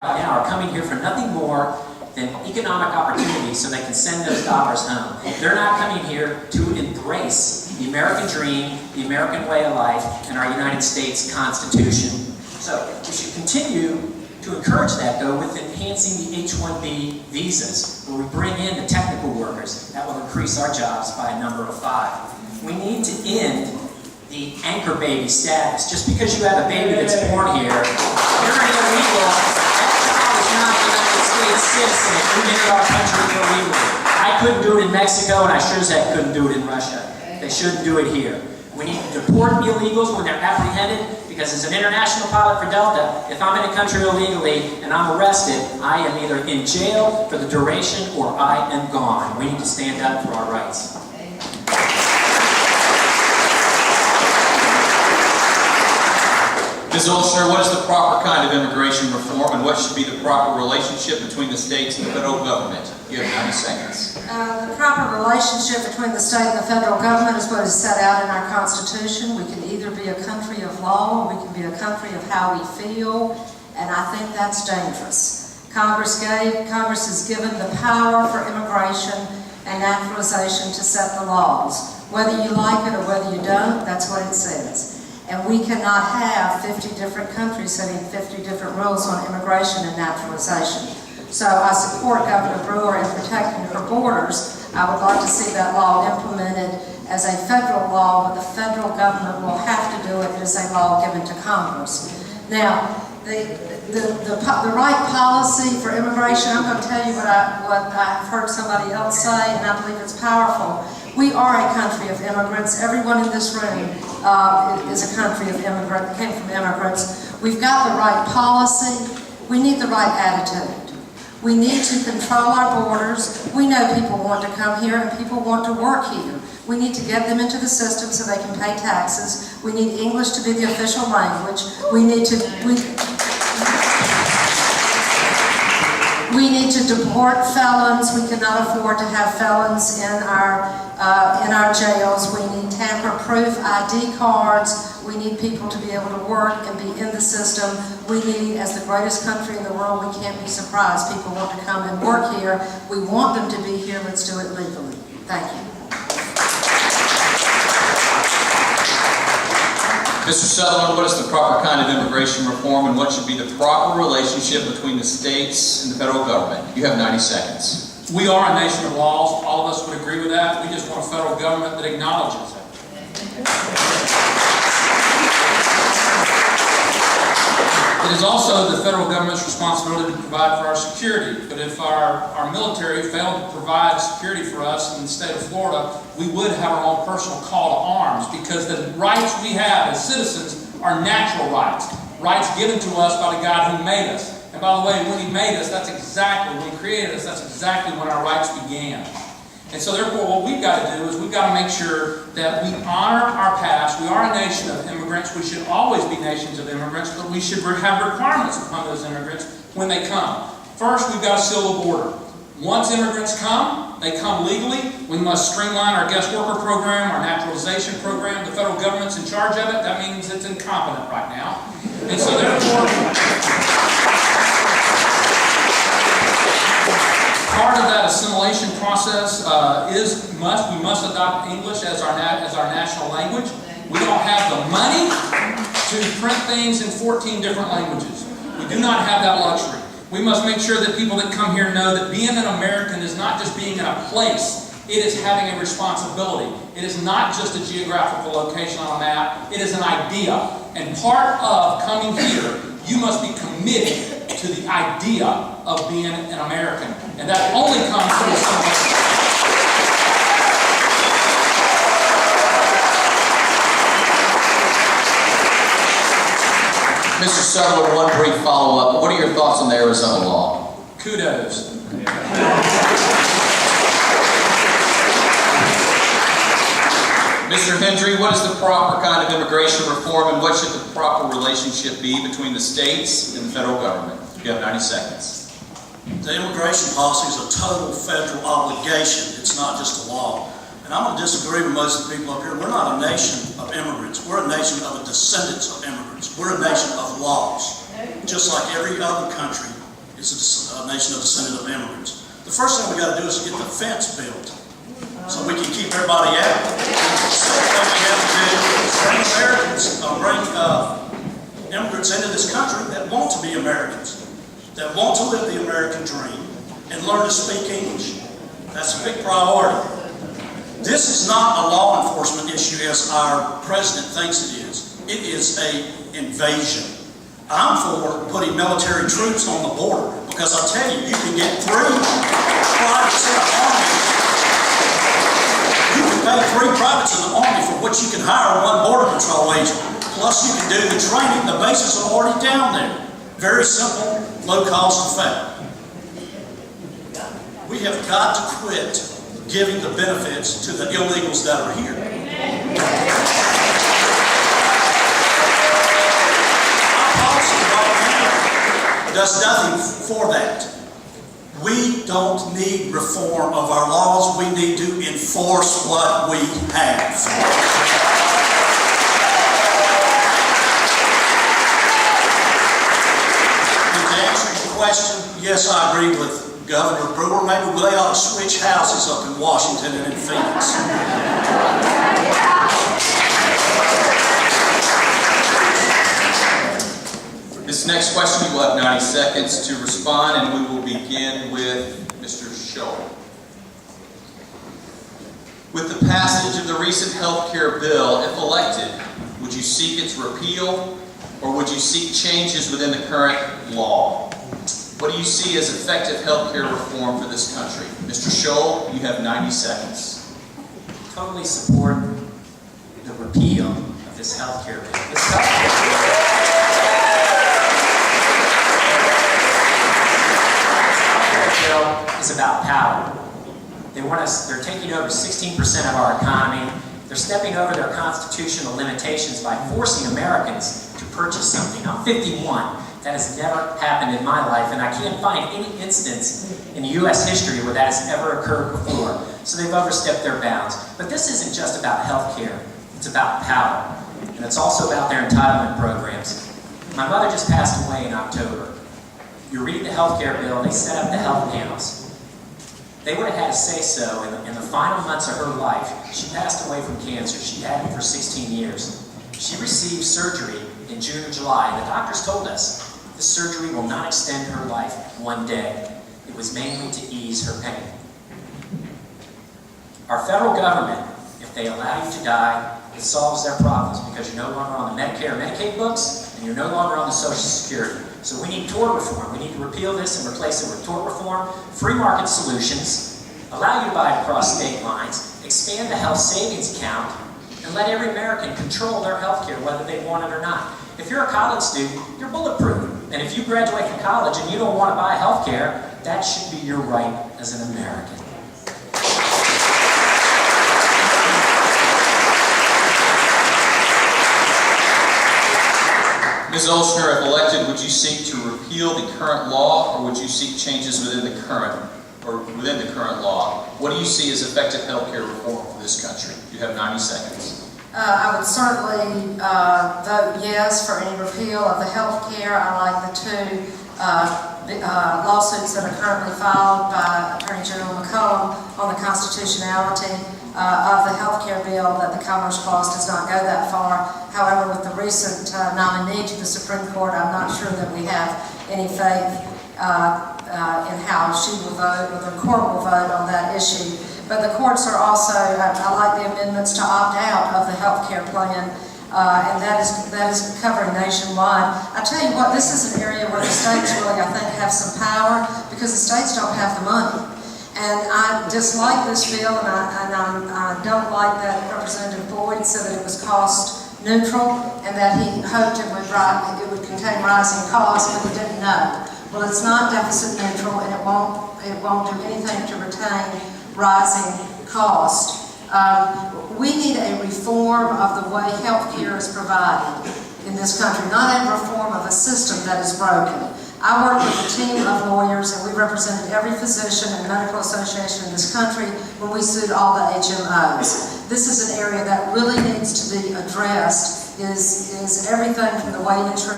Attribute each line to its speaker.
Speaker 1: right now are coming here for nothing more than economic opportunity so they can send those dollars home. They're not coming here to embrace the American dream, the American way of life, and our United States Constitution. So we should continue to encourage that, though, with enhancing the H-1B visas, where we bring in the technical workers. That will increase our jobs by a number of 5. We need to end the anchor baby status. Just because you have a baby that's born here, you're an illegal. That child is not a United States citizen. You entered our country illegally. I couldn't do it in Mexico, and I sure as heck couldn't do it in Russia. They shouldn't do it here. We need to deport illegals when they're apprehended, because as an international pilot for Delta, if I'm in a country illegally and I'm arrested, I am either in jail for the duration or I am gone. We need to stand up for our rights.
Speaker 2: Ms. Olsher, what is the proper kind of immigration reform, and what should be the proper relationship between the states and the federal government? You have 90 seconds.
Speaker 3: The proper relationship between the state and the federal government is what is set out in our Constitution. We can either be a country of law, or we can be a country of how we feel, and I think that's dangerous. Congress has given the power for immigration and naturalization to set the laws. Whether you like it or whether you don't, that's what it says. And we cannot have 50 different countries setting 50 different rules on immigration and naturalization. So I support Governor Brewer in protecting her borders. I would like to see that law implemented as a federal law, but the federal government will have to do it as a law given to Congress. Now, the right policy for immigration, I'm going to tell you what I've heard somebody else say, and I believe it's powerful. We are a country of immigrants. Everyone in this room is a country of immigrants, came from immigrants. We've got the right policy. We need the right attitude. We need to control our borders. We know people want to come here and people want to work here. We need to get them into the system so they can pay taxes. We need English to be the official language. We need to deport felons. We cannot afford to have felons in our jails. We need tamper-proof ID cards. We need people to be able to work and be in the system. We need, as the greatest country in the world, we can't be surprised people want to come and work here. We want them to be here. Let's do it legally. Thank you.
Speaker 2: Mr. Sutherland, what is the proper kind of immigration reform, and what should be the proper relationship between the states and the federal government? You have 90 seconds.
Speaker 4: We are a nation of laws. All of us would agree with that. We just want a federal government that acknowledges it. It is also the federal government's responsibility to provide for our security. But if our military failed to provide security for us in the state of Florida, we would have our own personal call to arms, because the rights we have as citizens are natural rights. Rights given to us by the God who made us. And by the way, when He made us, when He created us, that's exactly when our rights began. And so therefore, what we've got to do is we've got to make sure that we honor our past. We are a nation of immigrants. We should always be nations of immigrants, but we should have requirements upon those immigrants when they come. First, we've got to seal the border. Once immigrants come, they come legally. We must streamline our guest worker program, our naturalization program. The federal government's in charge of it. That means it's incompetent right now. And so therefore, part of that assimilation process we must adopt English as our national language. We don't have the money to print things in 14 different languages. We do not have that luxury. We must make sure that people that come here know that being an American is not just being in a place. It is having a responsibility. It is not just a geographical location on a map. It is an idea. And part of coming here, you must be committed to the idea of being an American. And that only comes through assimilation.
Speaker 2: Mr. Sutherland, one brief follow-up. What are your thoughts on the Arizona law?
Speaker 4: Kudos.
Speaker 2: Mr. Hendry, what is the proper kind of immigration reform, and what should the proper relationship be between the states and the federal government? You have 90 seconds.
Speaker 5: The immigration policy is a total federal obligation. It's not just a law. And I'm going to disagree with most of the people up here. We're not a nation of immigrants. We're a nation of the descendants of immigrants. We're a nation of laws. Just like every other country It's a nation of descendant of immigrants. The first thing we got to do is get the fence built so we can keep everybody out. The second thing we have to do is bring immigrants into this country that want to be Americans, that want to live the American dream and learn to speak English. That's a big priority. This is not a law enforcement issue as our president thinks it is. It is an invasion. I'm for putting military troops on the border because I tell you, you can get 3 privates in the army. You can pay 3 privates in the army for what you can hire 1 border patrol agent. Plus you can do the training, the bases are already down there. Very simple, low cost effect. We have got to quit giving the benefits to the illegals that are here. Our policy right now does nothing for that. We don't need reform of our laws. We need to enforce what we have. And to answer your question, yes, I agree with Governor Brewer. Maybe they ought to switch houses up in Washington and in Phoenix.
Speaker 2: This next question, you will have 90 seconds to respond, and we will begin with Mr. Scholl. With the passage of the recent health care bill, if elected, would you seek its repeal, or would you seek changes within the current law? What do you see as effective health care reform for this country? Mr. Scholl, you have 90 seconds.
Speaker 1: Totally support the repeal of this health care bill. This health care bill is about power. They're taking over 16% of our economy. They're stepping over their constitutional limitations by forcing Americans to purchase something. I'm 51. That has never happened in my life, and I can't find any instance in U.S. history where that has ever occurred before. So they've overstepped their bounds. But this isn't just about health care. It's about power. And it's also about their entitlement programs. My mother just passed away in October. You read the health care bill, they set up the health panels. They would have had a say-so in the final months of her life. She passed away from cancer. She had it for 16 years. She received surgery in June or July, and the doctors told us this surgery will not extend her life 1 day. It was mainly to ease her pain. Our federal government, if they allow you to die, it solves their problems because you're no longer on the Medicare and Medicaid books, and you're no longer on the Social Security. So we need tort reform. We need to repeal this and replace it with tort reform, free market solutions, allow you to buy across state lines, expand the health savings account, and let every American control their health care whether they want it or not. If you're a college student, you're bulletproof. And if you graduate from college and you don't want to buy health care, that should be your right as an American.
Speaker 2: Ms. Olshner, if elected, would you seek to repeal the current law, or would you seek changes within the current law? What do you see as effective health care reform for this country? You have 90 seconds.
Speaker 3: I would certainly vote yes for any repeal of the health care. I like the 2 lawsuits that are currently filed by Attorney General McCollum on the constitutionality of the health care bill, that the Commerce Clause does not go that far. However, with the recent nominee to the Supreme Court, I'm not sure that we have any faith in how she will vote, or the court will vote on that issue. But the courts are also, I like the amendments to opt out of the health care plan, and that is covering nationwide. I tell you what, this is an area where the states really, I think, have some power, because the states don't have the money. And I dislike this bill, and I don't like that Representative Boyd said that it was cost neutral, and that he hoped it would contain rising costs, but he didn't know. Well, it's not deficit neutral, and it won't do anything to retain rising cost. We need a reform of the way health care is provided in this country, not a reform of a system that is broken. I worked with a team of lawyers, and we represented every physician and medical association in this country when we sued all the HMOs. This is an area that really needs to be addressed, is everything from the way insurance